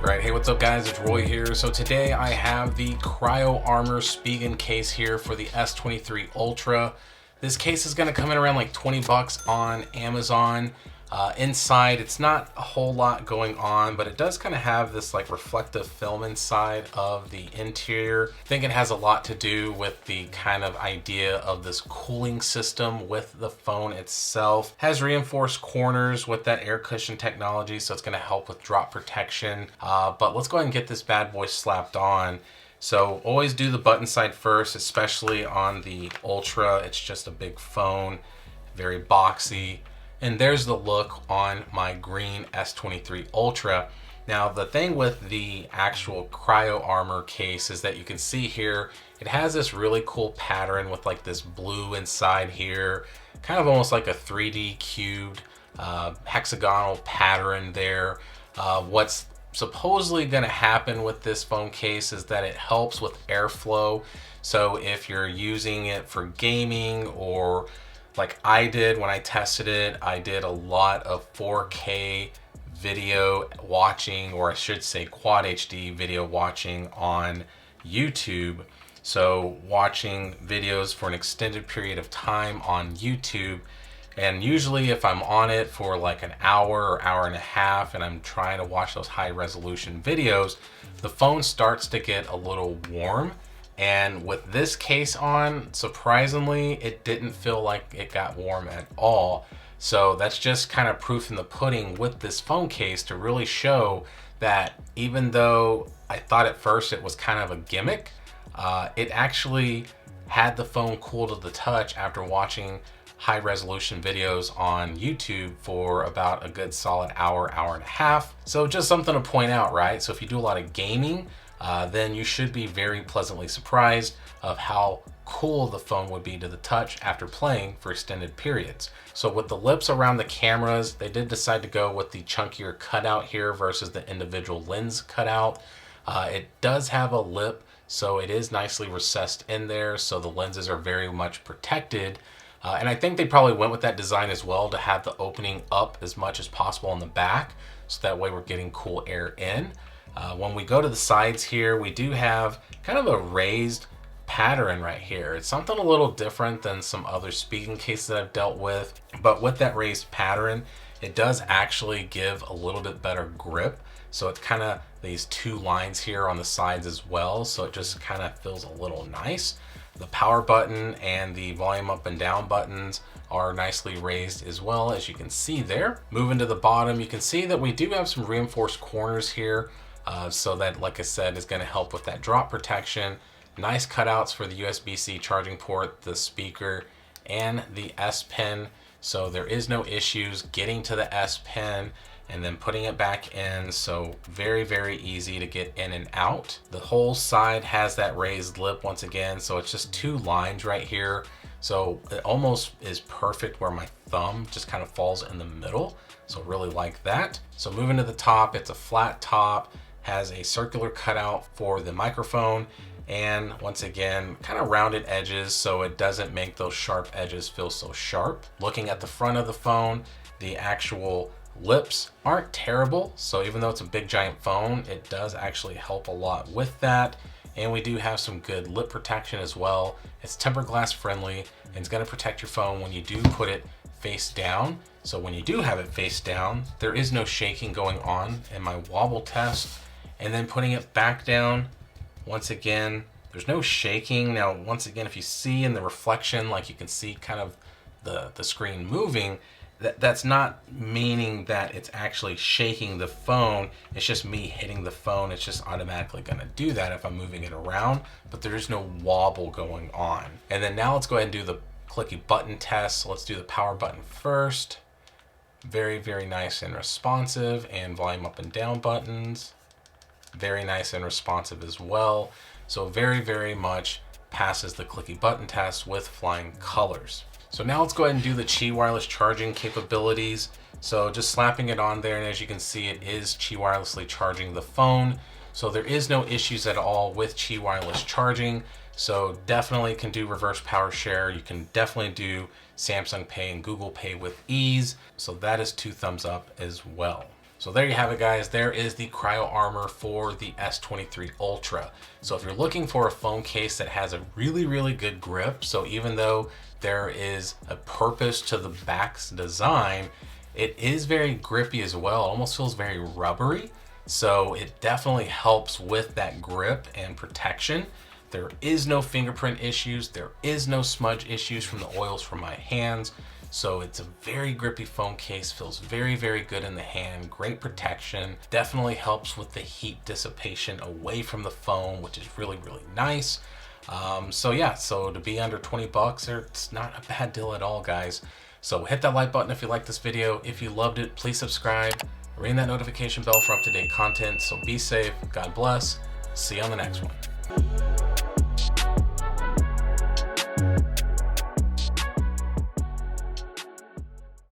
Alright, hey, what's up guys, it's Roy here. So today I have the Cryo Armor Spigen case here for the S23 Ultra. This case is going to come in around like 20 bucks on Amazon. Inside, it's not a whole lot going on, but it does kind of have this like reflective film inside of the interior. I think it has a lot to do with the kind of idea of this cooling system with the phone itself. It has reinforced corners with that air cushion technology, so it's going to help with drop protection. But let's go ahead and get this bad boy slapped on. So always do the button side first, especially on the Ultra. It's just a big phone, very boxy. And there's the look on my green S23 Ultra. Now the thing with the actual Cryo Armor case is that you can see here, it has this really cool pattern with like this blue inside here, kind of almost like a 3D cubed hexagonal pattern there. What's supposedly going to happen with this phone case is that it helps with airflow. So if you're using it for gaming, or like I did when I tested it, I did a lot of 4K video watching, or I should say Quad HD video watching on YouTube. So watching videos for an extended period of time on YouTube. And usually if I'm on it for like an hour or hour and a half and I'm trying to watch those high resolution videos, the phone starts to get a little warm. And with this case on, surprisingly, it didn't feel like it got warm at all. So that's just kind of proof in the pudding with this phone case to really show that even though I thought at first it was kind of a gimmick, it actually had the phone cool to the touch after watching high resolution videos on YouTube for about a good solid hour, hour and a half. So just something to point out, right? So if you do a lot of gaming, then you should be very pleasantly surprised of how cool the phone would be to the touch after playing for extended periods. So with the lips around the cameras, they did decide to go with the chunkier cutout here versus the individual lens cutout. It does have a lip, so it is nicely recessed in there, so the lenses are very much protected. And I think they probably went with that design as well to have the opening up as much as possible on the back, so that way we're getting cool air in. When we go to the sides here, we do have kind of a raised pattern right here. It's something a little different than some other Spigen cases that I've dealt with, but with that raised pattern, it does actually give a little bit better grip. So it's kind of these two lines here on the sides as well, so it just kind of feels a little nice. The power button and the volume up and down buttons are nicely raised as well, as you can see there. Moving to the bottom, you can see that we do have some reinforced corners here. So that, like I said, is going to help with that drop protection. Nice cutouts for the USB-C charging port, the speaker, and the S Pen. So there is no issues getting to the S Pen and then putting it back in. So very, very easy to get in and out. The whole side has that raised lip once again. So it's just two lines right here. So it almost is perfect where my thumb just kind of falls in the middle. So really like that. So moving to the top, it's a flat top. Has a circular cutout for the microphone, and once again kind of rounded edges so it doesn't make those sharp edges feel so sharp. Looking at the front of the phone, the actual lips aren't terrible, so even though it's a big giant phone, it does actually help a lot with that. And we do have some good lip protection as well. It's tempered glass friendly, and it's going to protect your phone when you do put it face down. So when you do have it face down, there is no shaking going on in my wobble test. And then putting it back down, once again, there's no shaking. Now, once again, if you see in the reflection, like you can see kind of the screen moving, that's not meaning that it's actually shaking the phone. It's just me hitting the phone. It's just automatically going to do that if I'm moving it around, but there is no wobble going on. And then now let's go ahead and do the clicky button test. So let's do the power button first. Very, very nice and responsive, and volume up and down buttons. Very nice and responsive as well. So very, very much passes the clicky button test with flying colors. So now let's go ahead and do the Qi wireless charging capabilities. So just slapping it on there, and as you can see, it is Qi wirelessly charging the phone. So there is no issues at all with Qi wireless charging. So definitely can do reverse power share. You can definitely do Samsung Pay and Google Pay with ease. So that is 2 thumbs up as well. So there you have it, guys. There is the Cryo Armor for the S23 Ultra. So if you're looking for a phone case that has a really, really good grip, so even though there is a purpose to the back's design, it is very grippy as well. It almost feels very rubbery. So it definitely helps with that grip and protection. There is no fingerprint issues. There is no smudge issues from the oils from my hands. So it's a very grippy phone case, feels very, very good in the hand, great protection, definitely helps with the heat dissipation away from the phone, which is really, really nice. So yeah, so to be under 20 bucks, it's not a bad deal at all, guys. So hit that like button if you liked this video. If you loved it, please subscribe, ring that notification bell for up-to-date content. So be safe, God bless, see you on the next one.